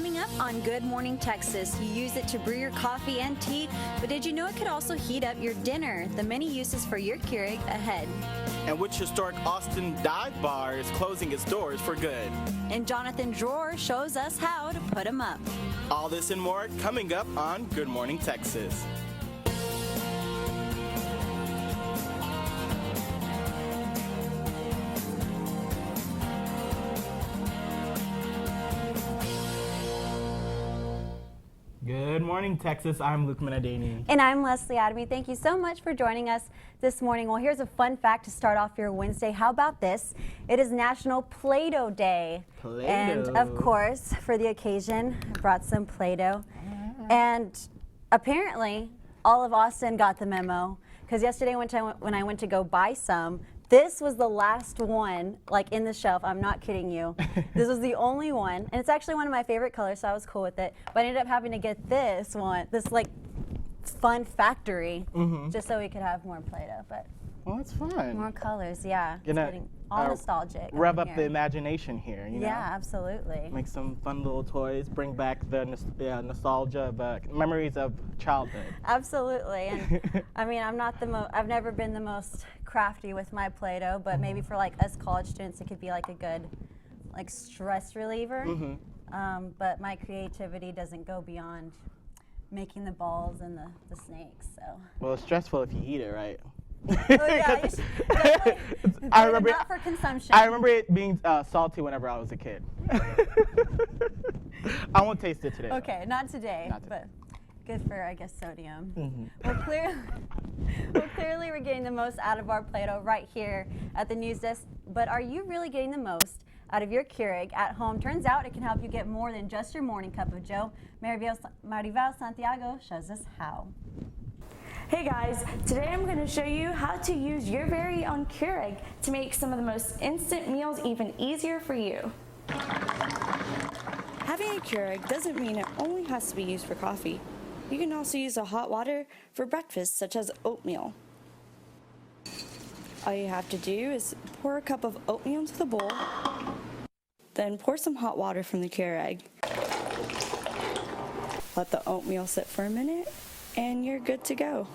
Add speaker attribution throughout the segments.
Speaker 1: Coming up on Good Morning Texas, you use it to brew your coffee and tea, but did you know it could also heat up your dinner? The many uses for your Keurig ahead.
Speaker 2: And which historic Austin dive bar is closing its doors for good?
Speaker 1: And Jonathan Drawer shows us how to put them up.
Speaker 2: All this and more coming up on Good Morning Texas.
Speaker 3: Good morning, Texas. I'm Luke Menadani.
Speaker 1: And I'm Leslie Adamy. Thank you so much for joining us this morning. Well, here's a fun fact to start off your Wednesday. How about this? It is National Play-Doh Day.
Speaker 3: Play-Doh.
Speaker 1: And of course, for the occasion, I brought some Play-Doh. And apparently, all of Austin got the memo. Because yesterday when I went to go buy some, this was the last one, like in the shelf. I'm not kidding you. This was the only one, and it's actually one of my favorite colors, so I was cool with it. But I ended up having to get this one, this like fun factory, just so we could have more Play-Doh. But
Speaker 3: Well, that's fun.
Speaker 1: more colors, yeah.
Speaker 3: You
Speaker 1: It's
Speaker 3: know,
Speaker 1: getting all nostalgic.
Speaker 3: Rev
Speaker 1: over
Speaker 3: up the
Speaker 1: here.
Speaker 3: imagination here, you know?
Speaker 1: Yeah, absolutely.
Speaker 3: Make some fun little toys, bring back the nostalgia of memories of childhood.
Speaker 1: Absolutely, and I mean, I've never been the most crafty with my Play-Doh, but maybe for like us college students, it could be like a good, like stress reliever. But my creativity doesn't go beyond making the balls and the snakes. So.
Speaker 3: Well, it's stressful if you eat it, right?
Speaker 1: Oh yeah, you should definitely
Speaker 3: I remember
Speaker 1: not for consumption.
Speaker 3: I remember it being salty whenever I was a kid. I won't taste it today. though.
Speaker 1: Okay, not today,
Speaker 3: Not today.
Speaker 1: but good for, I guess, sodium. Well, clearly we're getting the most out of our Play-Doh right here at the news desk, but are you really getting the most out of your Keurig at home? Turns out it can help you get more than just your morning cup of joe. Marival Santiago shows us how.
Speaker 4: Hey guys, today I'm going to show you how to use your very own Keurig to make some of the most instant meals even easier for you. Having a Keurig doesn't mean it only has to be used for coffee. You can also use the hot water for breakfast, such as oatmeal. All you have to do is pour a cup of oatmeal into the bowl, then pour some hot water from the Keurig. Let the oatmeal sit for a minute, and you're good to go.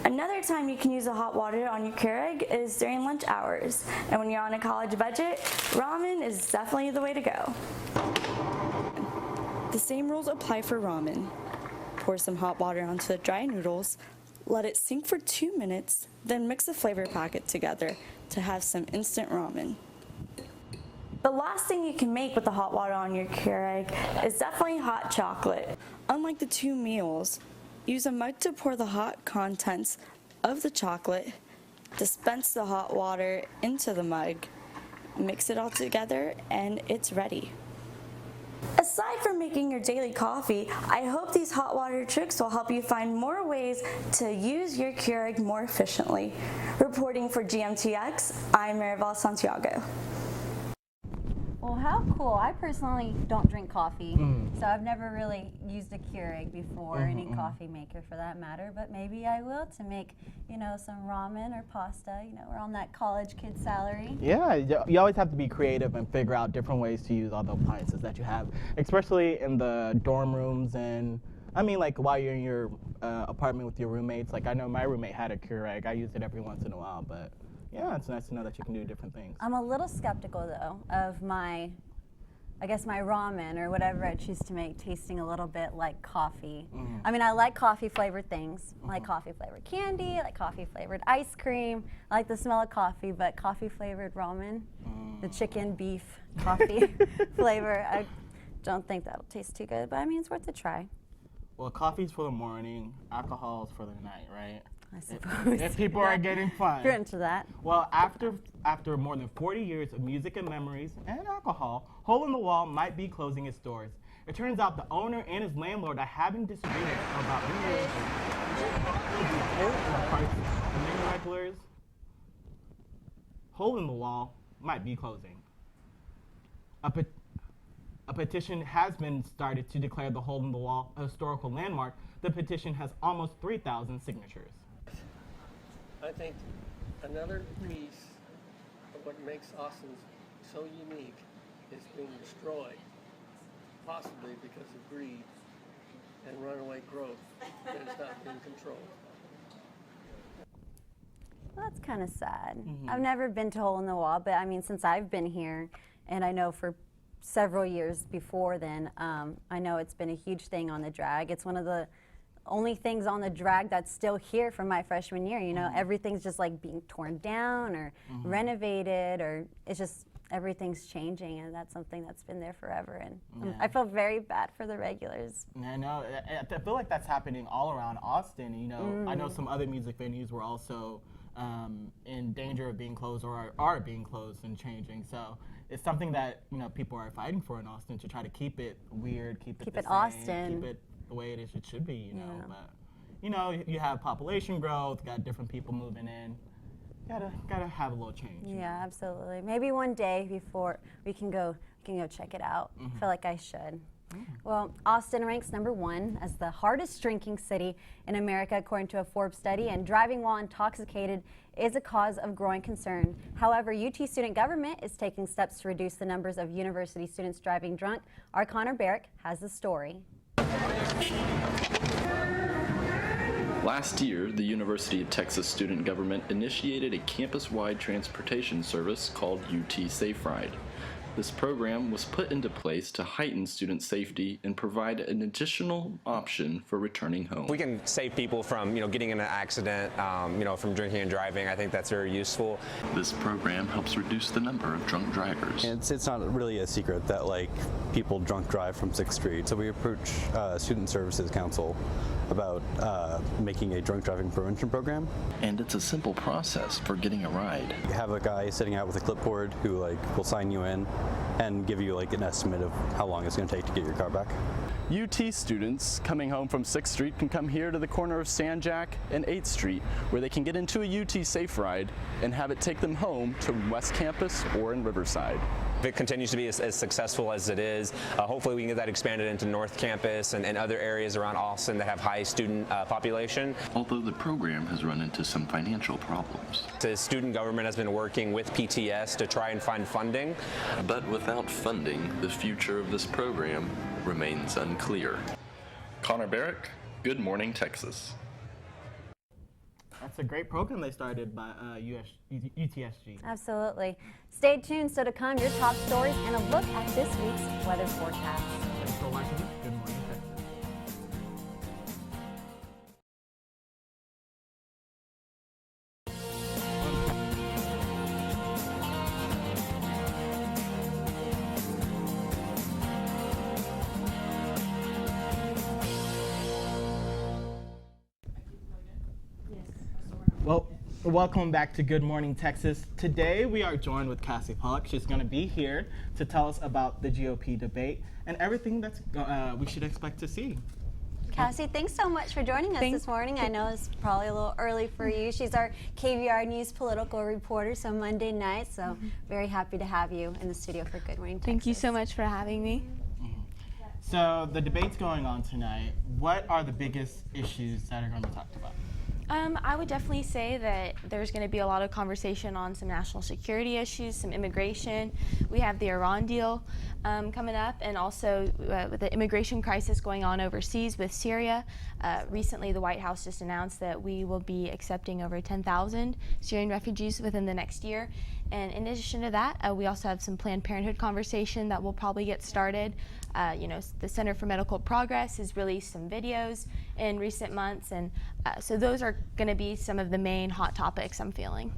Speaker 4: Another time you can use the hot water on your Keurig is during lunch hours. And when you're on a college budget, ramen is definitely the way to go. The same rules apply for ramen. Pour some hot water onto the dry noodles, let it sink for 2 minutes, then mix the flavor packet together to have some instant ramen. The last thing you can make with the hot water on your Keurig is definitely hot chocolate. Unlike the two meals, use a mug to pour the hot contents of the chocolate, dispense the hot water into the mug, mix it all together, and it's ready. Aside from making your daily coffee, I hope these hot water tricks will help you find more ways to use your Keurig more efficiently. Reporting for GMTX, I'm Marival Santiago.
Speaker 1: Well, how cool. I personally don't drink coffee, so I've never really used a Keurig before, any coffee maker for that matter, but maybe I will to make, you know, some ramen or pasta. You know, we're on that college kid salary.
Speaker 3: Yeah, you always have to be creative and figure out different ways to use all the appliances that you have, especially in the dorm rooms and, I mean, like while you're in your apartment with your roommates. Like I know my roommate had a Keurig. I use it every once in a while, but yeah, it's nice to know that you can do different things.
Speaker 1: I'm a little skeptical though of my ramen or whatever I choose to make tasting a little bit like coffee. I mean, I like coffee flavored things. I like coffee flavored candy, I like coffee flavored ice cream. I like the smell of coffee, but coffee flavored ramen, the chicken beef coffee flavor, I don't think that'll taste too good, but I mean, it's worth a try.
Speaker 3: Well, coffee's for the morning, alcohol's for the night, right?
Speaker 1: I suppose.
Speaker 3: If people are getting fun.
Speaker 1: You're into that.
Speaker 3: Well, after more than 40 years of music and memories and alcohol, Hole in the Wall might be closing its doors. It turns out the owner and his landlord are having disagreements about the many regulars. Hole in the Wall might be closing. A petition has been started to declare the Hole in the Wall a historical landmark. The petition has almost 3,000 signatures.
Speaker 5: I think another piece of what makes Austin so unique is being destroyed. possibly because of greed and runaway growth that is not being controlled.
Speaker 1: Well, that's kind of sad. I've never been to Hole in the Wall, but I mean, since I've been here, and I know for several years before then, I know it's been a huge thing on the drag. It's one of the only things on the drag that's still here from my freshman year. You know, everything's just like being torn down or renovated, or it's just everything's changing, and that's something that's been there forever. And I feel very bad for the regulars.
Speaker 3: I know. I feel like that's happening all around Austin. You know, I know some other music venues were also in danger of being closed or are being closed and changing. So it's something that, you know, people are fighting for in Austin, to try to keep it weird, keep it the same,
Speaker 1: Austin,
Speaker 3: keep it the way it is. It should be, you know. But you know, you have population growth, got different people moving in. Gotta have a little change.
Speaker 1: Yeah, absolutely. Maybe one day before we can go check it out. I feel like I should. Well, Austin ranks #1 as the hardest drinking city in America according to a Forbes study, and driving while intoxicated is a cause of growing concern. However, UT student government is taking steps to reduce the numbers of university students driving drunk. Our Connor Barrick has the story.
Speaker 6: Last year, the University of Texas student government initiated a campus-wide transportation service called UT Safe Ride. This program was put into place to heighten student safety and provide an additional option for returning home.
Speaker 7: We can save people from, getting in an accident, from drinking and driving. I think that's very useful.
Speaker 6: This program helps reduce the number of drunk drivers.
Speaker 8: It's not really a secret that people drunk drive from 6th Street. So we approach Student Services Council about making a drunk driving prevention program.
Speaker 6: And it's a simple process for getting a ride.
Speaker 8: You have a guy sitting out with a clipboard who will sign you in and give you an estimate of how long it's going to take to get your car back.
Speaker 9: UT students coming home from 6th Street can come here to the corner of Sanjack and 8th Street, where they can get into a UT Safe Ride and have it take them home to West Campus or in Riverside.
Speaker 7: If it continues to be as successful as it is, hopefully we can get that expanded into North Campus and other areas around Austin that have high student population.
Speaker 6: Although the program has run into some financial problems.
Speaker 7: The student government has been working with PTS to try and find funding.
Speaker 6: But without funding, the future of this program remains unclear. Connor Barrick, Good Morning, Texas.
Speaker 3: That's a great program they started by UTSG.
Speaker 1: Absolutely. Stay tuned. So to come, your top stories and a look at this week's weather forecast.
Speaker 3: Thanks for watching Good Morning, Texas. Well, welcome back to Good Morning Texas. Today we are joined with Cassie Pollock. She's going to be here to tell us about the GOP debate and everything that's we should expect to see.
Speaker 1: Cassie, thanks so much for joining us this morning. I know it's probably a little early for you. She's our KVR News political reporter, so Monday night. So very happy to have you in the studio for Good Morning Texas.
Speaker 10: Thank you so much for having me.
Speaker 3: So the debate's going on tonight. What are the biggest issues that are going to be talked about?
Speaker 10: I would definitely say that there's going to be a lot of conversation on some national security issues, some immigration. We have the Iran deal coming up, and also with the immigration crisis going on overseas with Syria. Recently, the White House just announced that we will be accepting over 10,000 Syrian refugees within the next year. And in addition to that, we also have some Planned Parenthood conversation that will probably get started. The Center for Medical Progress has released some videos in recent months, and so those are going to be some of the main hot topics I'm feeling.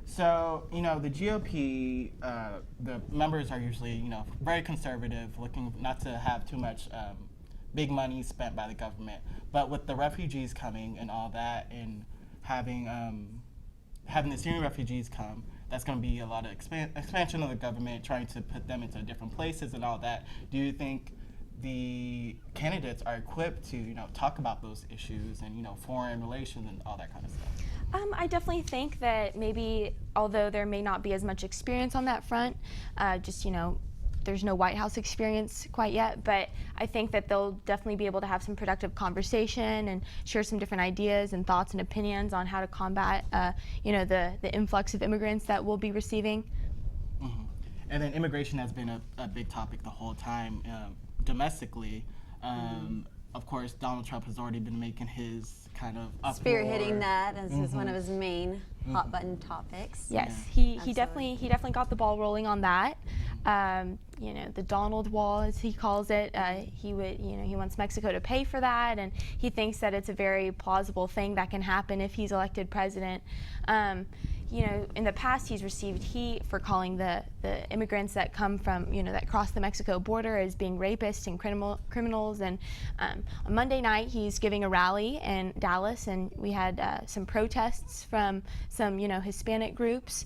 Speaker 3: So, the GOP, the members are usually, very conservative, looking not to have too much big money spent by the government. But with the refugees coming and all that, and having the Syrian refugees come, that's going to be a lot of expansion of the government, trying to put them into different places and all that. Do you think the candidates are equipped to, talk about those issues and, foreign relations and all that kind of stuff?
Speaker 10: I definitely think that maybe, although there may not be as much experience on that front, there's no White House experience quite yet, but I think that they'll definitely be able to have some productive conversation and share some different ideas and thoughts and opinions on how to combat, the influx of immigrants that we'll be receiving.
Speaker 3: And then immigration has been a big topic the whole time. domestically. Of course, Donald Trump has already been making his kind of uproar.
Speaker 1: Spearheading that as is one of his main hot button topics.
Speaker 10: Yes,
Speaker 1: Yeah.
Speaker 10: he definitely got the ball rolling on that. You know, the Donald Wall, as he calls it, he wants Mexico to pay for that, and he thinks that it's a very plausible thing that can happen if he's elected president. You know, in the past he's received heat for calling the immigrants that come from, you know, that cross the Mexico border as being rapists and criminals. And on Monday night he's giving a rally in Dallas, and we had some protests from some, you know, Hispanic groups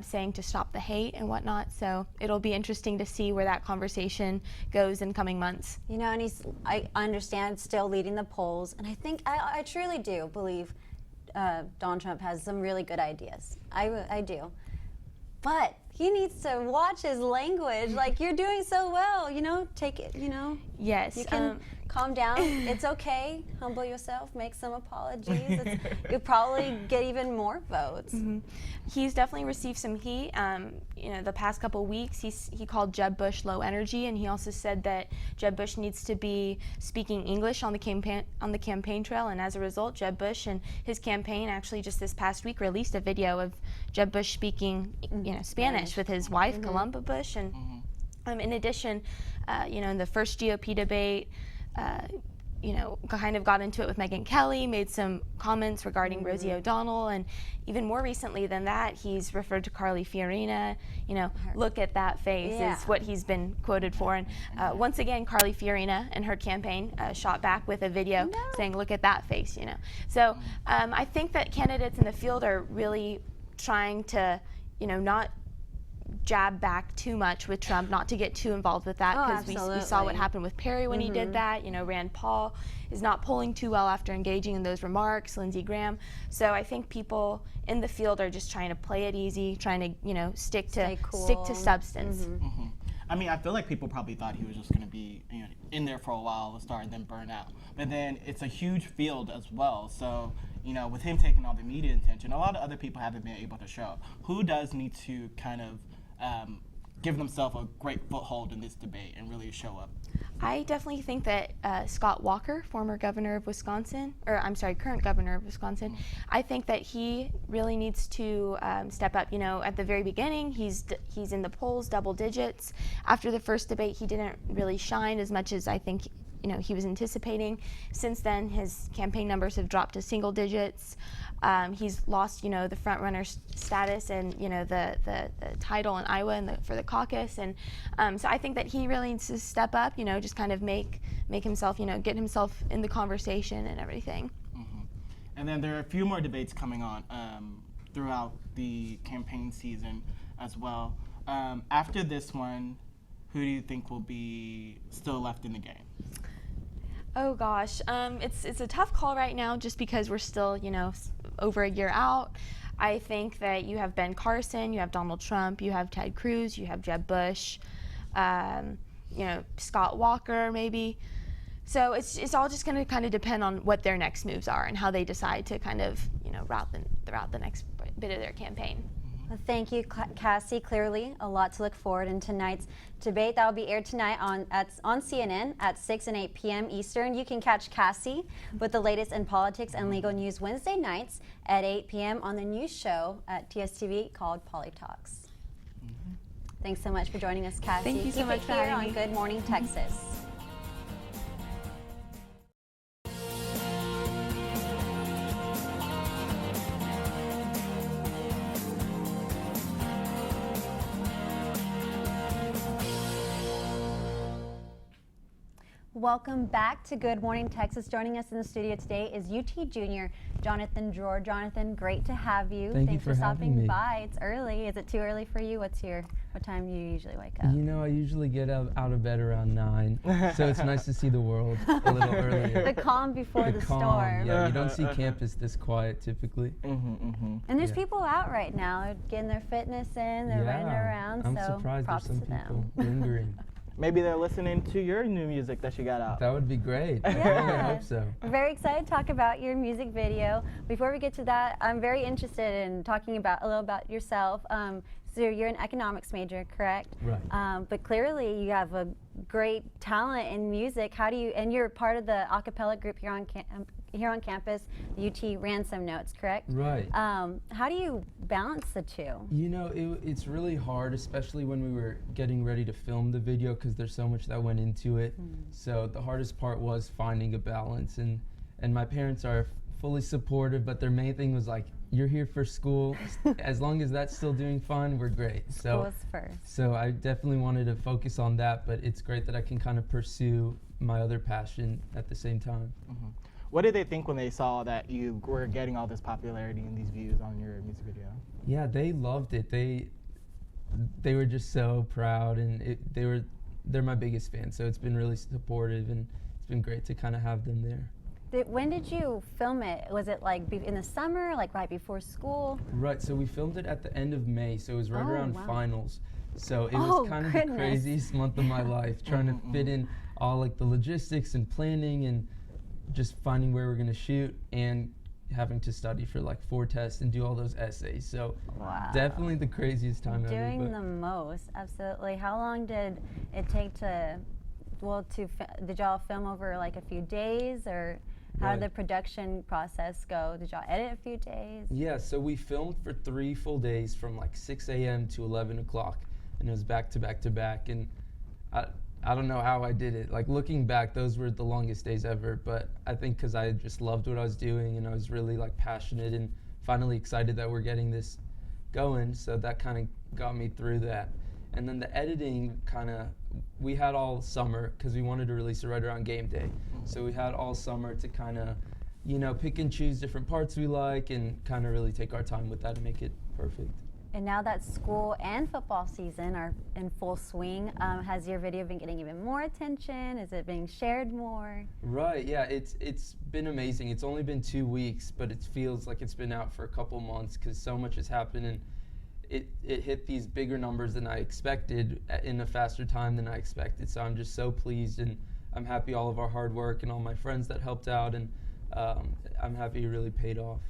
Speaker 10: saying to stop the hate and whatnot. So it'll be interesting to see where that conversation goes in coming months.
Speaker 1: You know, and I understand, still leading the polls, and I truly do believe Donald Trump has some really good ideas. I do. But he needs to watch his language. Like, you're doing so well, you know, take it, you know.
Speaker 10: Yes.
Speaker 1: You can calm down. It's okay. Humble yourself. Make some apologies. You'll probably get even more votes.
Speaker 10: He's definitely received some heat. You know, the past couple weeks, he called Jeb Bush low energy, and he also said that Jeb Bush needs to be speaking English on the campaign trail. And as a result, Jeb Bush and his campaign actually just this past week released a video of Jeb Bush speaking, you know, Spanish with his wife, Columba Bush. And in addition, you know, in the first GOP debate, you know, kind of got into it with Megyn Kelly, made some comments regarding Rosie O'Donnell, and even more recently than that, he's referred to Carly Fiorina. You know, look at that face is what he's been quoted for. And once again, Carly Fiorina and her campaign shot back with a video saying, look at that face, you know. So I think that candidates in the field are really trying to, you know, not jab back too much with Trump, not to get too involved with that, because we saw what happened with Perry when he did that. You know, Rand Paul is not polling too well after engaging in those remarks, Lindsey Graham. So I think people in the field are just trying to play it easy, trying to, you know, stick to substance.
Speaker 3: I mean, I feel like people probably thought he was just going to be, you know, in there for a while and start and then burn out. But then it's a huge field as well. So, you know, with him taking all the media attention, a lot of other people haven't been able to show up. Who does need to kind of give themselves a great foothold in this debate and really show up?
Speaker 10: I definitely think that Scott Walker, former governor of Wisconsin, or I'm sorry, current governor of Wisconsin, I think that he really needs to step up. You know, at the very beginning, he's in the polls, double digits. After the first debate, he didn't really shine as much as I think, you know, he was anticipating. Since then, his campaign numbers have dropped to single digits. He's lost, you know, the front runner status and, you know, the title in Iowa and for the caucus. And so I think that he really needs to step up, you know, just kind of make himself, you know, get himself in the conversation and everything.
Speaker 3: And then there are a few more debates coming on throughout the campaign season as well. After this one, who do you think will be still left in the game?
Speaker 10: Oh gosh, it's a tough call right now just because we're still, you know, over a year out. I think that you have Ben Carson, you have Donald Trump, you have Ted Cruz, you have Jeb Bush, you know, Scott Walker maybe. So it's all just going to kind of depend on what their next moves are and how they decide to kind of, you know, route the next bit of their campaign.
Speaker 1: Well, thank you, Cassie. Clearly, a lot to look forward in tonight's debate. That will be aired tonight on CNN at 6 and 8 p.m. Eastern. You can catch Cassie with the latest in politics and legal news Wednesday nights at 8 p.m. on the news show at TSTV called Polytalks. Thanks so much for joining us, Cassie.
Speaker 10: Thank you so much for having me.
Speaker 1: Keep it here on Good Morning Texas. Welcome back to Good Morning Texas. Joining us in the studio today is UT Junior Jonathan Dror. Jonathan, great to have you.
Speaker 11: Thanks
Speaker 1: for stopping by. It's early. Is it too early for you? What time do you usually wake up?
Speaker 11: You know, I usually get out of bed around 9, so it's nice to see the world a little earlier.
Speaker 1: The calm before the storm.
Speaker 11: Yeah, you don't see campus this quiet typically.
Speaker 1: And there's people out right now. They're getting their fitness in. They're running around.
Speaker 11: I'm
Speaker 1: so
Speaker 11: surprised
Speaker 1: props
Speaker 11: there's some
Speaker 1: to
Speaker 11: people
Speaker 1: them.
Speaker 11: lingering.
Speaker 3: Maybe they're listening to your new music that you got out.
Speaker 11: That would be great.
Speaker 1: Yeah.
Speaker 11: I hope so.
Speaker 1: We're very excited to talk about your music video. Before we get to that, I'm very interested in talking about a little about yourself. So you're an economics major, correct?
Speaker 11: Right.
Speaker 1: But clearly you have a great talent in music. How do you, and you're part of the a cappella group here on campus, UT Ransom Notes, correct?
Speaker 11: Right.
Speaker 1: How do you balance the two?
Speaker 11: You know, it's really hard, especially when we were getting ready to film the video, because there's so much that went into it. So the hardest part was finding a balance, and my parents are fully supportive, but their main thing was like, you're here for school. As long as that's still doing fun, we're great.
Speaker 1: School is first.
Speaker 11: So I definitely wanted to focus on that, but it's great that I can kind of pursue my other passion at the same time.
Speaker 3: What did they think when they saw that you were getting all this popularity and these views on your music video?
Speaker 11: Yeah, they loved it. They were just so proud, and they're my biggest fans. So it's been really supportive, and it's been great to kind of have them there.
Speaker 1: When did you film it? Was it like in the summer, like right before school?
Speaker 11: Right, so we filmed it at the end of May, so it was right around finals. So it
Speaker 1: Oh,
Speaker 11: was kind of
Speaker 1: goodness.
Speaker 11: the craziest month of my life, trying to fit in all like the logistics and planning and just finding where we're gonna shoot and having to study for like 4 tests and do all those essays. So definitely the craziest time ever.
Speaker 1: Doing the most, absolutely. How long did it take to, did y'all film over like a few days, or how did the production process go? Did y'all edit a few days?
Speaker 11: Yeah, so we filmed for 3 full days from like 6 a.m. to 11 o'clock, and it was back to back to back, and I don't know how I did it. Like looking back, those were the longest days ever, but I think because I just loved what I was doing, and I was really like passionate and finally excited that we're getting this going, so that kind of got me through that. And then the editing we had all summer because we wanted to release it right around game day. So we had all summer to kind of, pick and choose different parts we like and kind of really take our time with that and make it perfect.
Speaker 1: And now that school and football season are in full swing, has your video been getting even more attention? Is it being shared more?
Speaker 11: Right, yeah, it's been amazing. It's only been 2 weeks, but it feels like it's been out for a couple months because so much has happened, and it hit these bigger numbers than I expected in a faster time than I expected. So I'm just so pleased, and I'm happy all of our hard work and all my friends that helped out, and I'm happy it really paid off.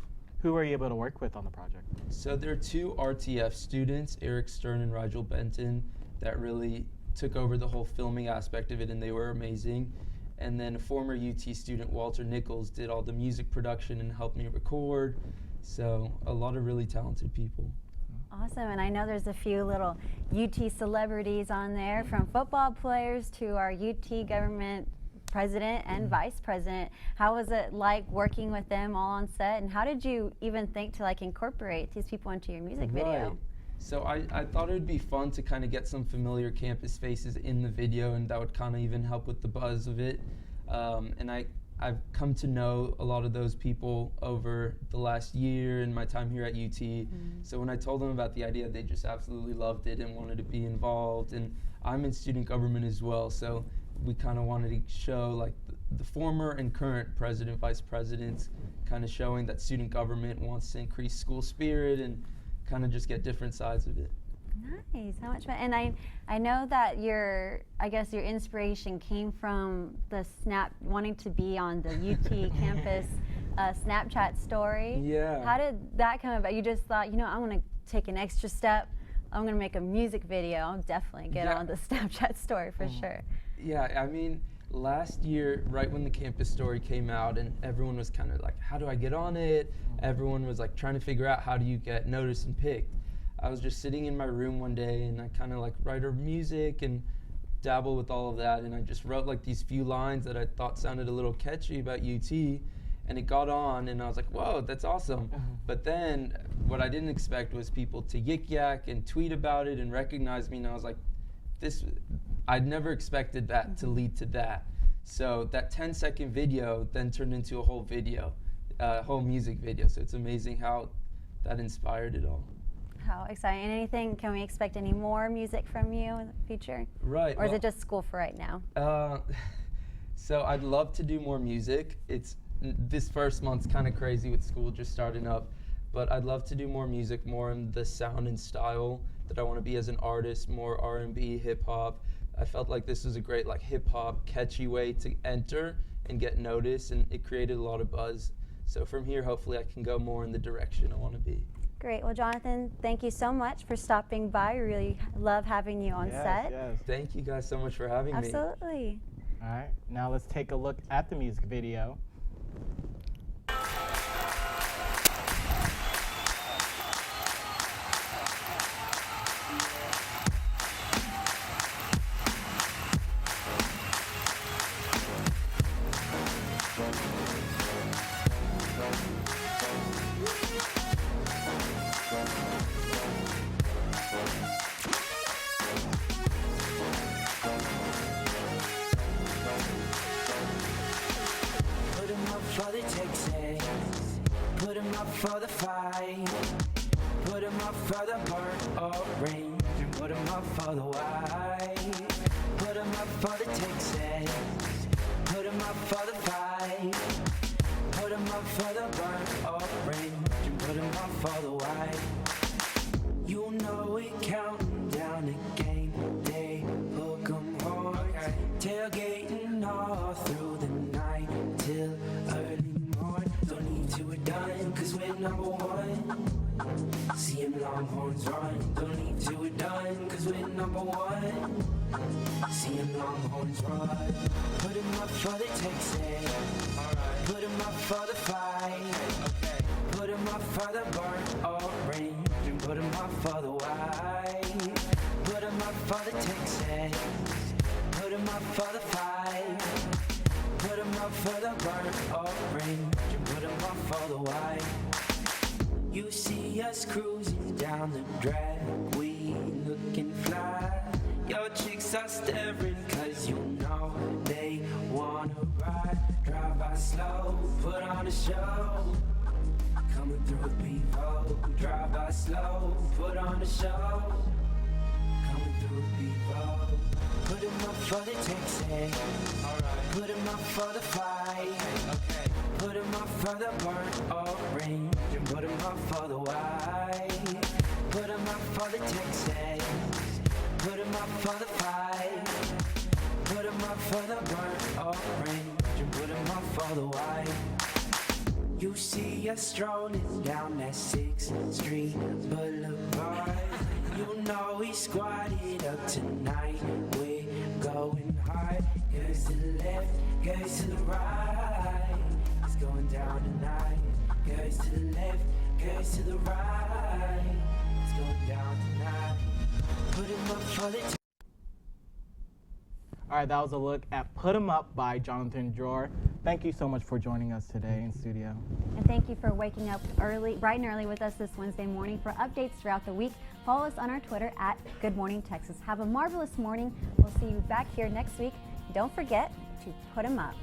Speaker 3: Who were you able to work with on the project?
Speaker 11: So there are 2 RTF students, Eric Stern and Rigel Benton, that really took over the whole filming aspect of it, and they were amazing. And then a former UT student, Walter Nichols, did all the music production and helped me record. So a lot of really talented people.
Speaker 1: Awesome, and I know there's a few little UT celebrities on there, from football players to our UT government president and vice president. How was it like working with them all on set, and how did you even think to like incorporate these people into your music video?
Speaker 11: So I thought it would be fun to kind of get some familiar campus faces in the video, and that would kind of even help with the buzz of it. And I've come to know a lot of those people over the last year in my time here at UT. So when I told them about the idea, they just absolutely loved it and wanted to be involved. And I'm in student government as well, so we kind of wanted to show like the former and current president, vice presidents, kind of showing that student government wants to increase school spirit and kind of just get different sides of it.
Speaker 1: Nice, how much fun. And I know that your inspiration came from the wanting to be on the UT campus Snapchat story.
Speaker 11: Yeah.
Speaker 1: How did that come about? You just thought, I'm gonna take an extra step. I'm gonna make a music video. I'll definitely get on the Snapchat story for sure.
Speaker 11: Yeah, I mean, last year, right when the campus story came out and everyone was kind of like, how do I get on it? Everyone was like trying to figure out how do you get noticed and picked. I was just sitting in my room one day and I kind of like write our music and dabble with all of that, and I just wrote like these few lines that I thought sounded a little catchy about UT, and it got on, and I was like, whoa, that's awesome. But then what I didn't expect was people to yik yak and tweet about it and recognize me, and I was like, I'd never expected that to lead to that. So that 10-second video then turned into a whole video, whole music video. So it's amazing how that inspired it all.
Speaker 1: How exciting. Can we expect any more music from you in the future?
Speaker 11: Right.
Speaker 1: Or is it just school for right now?
Speaker 11: So I'd love to do more music. This first month's kind of crazy with school just starting up, but I'd love to do more music, more in the sound and style that I want to be as an artist, more R&B, hip hop. I felt like this was a great like hip hop catchy way to enter and get noticed, and it created a lot of buzz. So from here, hopefully I can go more in the direction I want to be.
Speaker 1: Great. Well, Jonathan, thank you so much for stopping by. We really love having you on set.
Speaker 3: Yes.
Speaker 11: Thank you guys so much for having me.
Speaker 1: Absolutely.
Speaker 3: All right, now let's take a look at the music video.
Speaker 12: Put 'em up for the Texas, put 'em up for the fight, put 'em up for the burnt orange, and put 'em up for the white. Put 'em up for the Texas, put 'em up for the fight, put 'em up for the burnt orange, and put 'em up for the white. You know we counting down the game day, hook 'em hard, tailgating all through the night till early morning. Don't need to we're done, cause we're number one. See 'em Longhorns run. Don't need to we're done, cause we're number one. See 'em Longhorns run. Put 'em up for the Texas, put 'em up for the fight, put 'em up for the burnt orange, and put 'em up for the white. Put 'em up for the Texas, put 'em up for the fight, put 'em up for the burnt orange, and put 'em up for the white. You see us cruising down the drag, we looking fly. Your chicks are staring cause you know they wanna ride. Drive by slow, put on a show, coming through with people. Drive by slow, put on a show, coming through with people. Put 'em up for the Texas, put 'em up for the fight, put 'em up for the burnt orange, and put 'em up for the white. Put 'em up for the Texas, put 'em up for the fight, put 'em up for the burnt orange, and put 'em up for the white. You see us strolling down that 6th Street Boulevard. You know we squatted up tonight. We're going hard. Girls to the left, girls to the right. It's going down tonight. Girls to the left, girls to the right. It's going down tonight. Put 'em up for the
Speaker 3: All right, that was a look at Put 'em Up by Jonathan Jor. Thank you so much for joining us today in studio.
Speaker 1: And thank you for waking up early, bright and early with us this Wednesday morning. For updates throughout the week, follow us on our Twitter at Good Morning Texas. Have a marvelous morning. We'll see you back here next week. Don't forget to put 'em up.